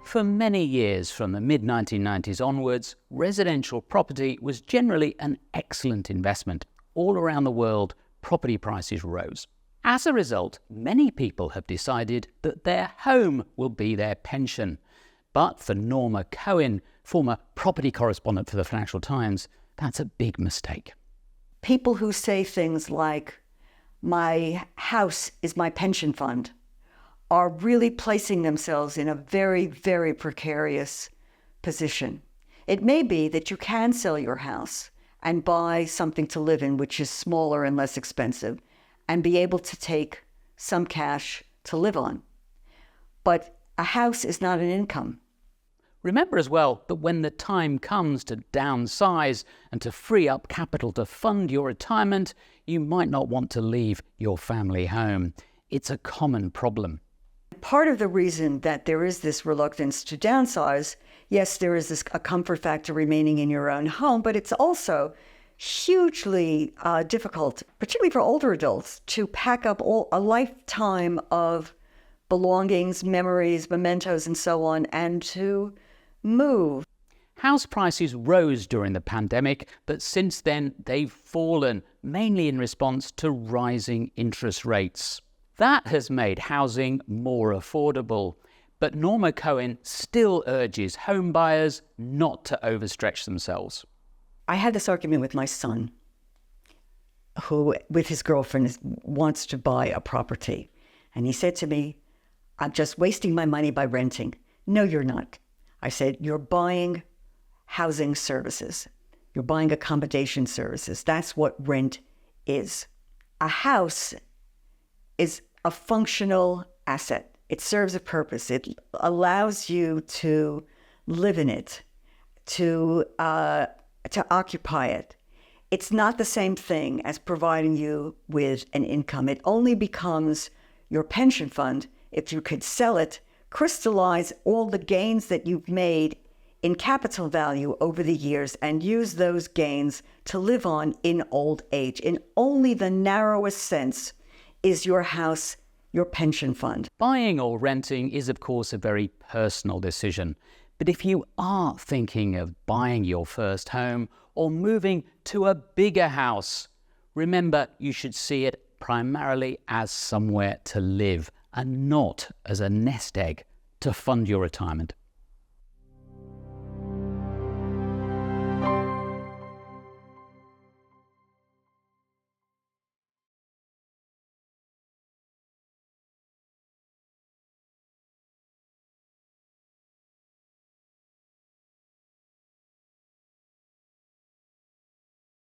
For many years, from the mid-1990s onwards, residential property was generally an excellent investment. All around the world, property prices rose. As a result, many people have decided that their home will be their pension. But for Norma Cohen, former property correspondent for the Financial Times, that's a big mistake. People who say things like, "My house is my pension fund," are really placing themselves in a very, very precarious position. It may be that you can sell your house and buy something to live in, which is smaller and less expensive, and be able to take some cash to live on. But a house is not an income. Remember as well that when the time comes to downsize and to free up capital to fund your retirement, you might not want to leave your family home. It's a common problem. Part of the reason that there is this reluctance to downsize, yes, there is a comfort factor remaining in your own home, but it's also hugely difficult, particularly for older adults, to pack up a lifetime of belongings, memories, mementos, and so on, and to move. House prices rose during the pandemic, but since then they've fallen, mainly in response to rising interest rates. That has made housing more affordable. But Norma Cohen still urges home buyers not to overstretch themselves. I had this argument with my son, who, with his girlfriend, wants to buy a property. And he said to me, "I'm just wasting my money by renting." "No, you're not." I said, "You're buying housing services. You're buying accommodation services. That's what rent is. A house is a functional asset. It serves a purpose. It allows you to live in it, to occupy it. It's not the same thing as providing you with an income. It only becomes your pension fund if you could sell it, crystallize all the gains that you've made in capital value over the years, and use those gains to live on in old age. In only the narrowest sense is your house your pension fund." Buying or renting is, of course, a very personal decision. But if you are thinking of buying your first home or moving to a bigger house, remember you should see it primarily as somewhere to live and not as a nest egg to fund your retirement.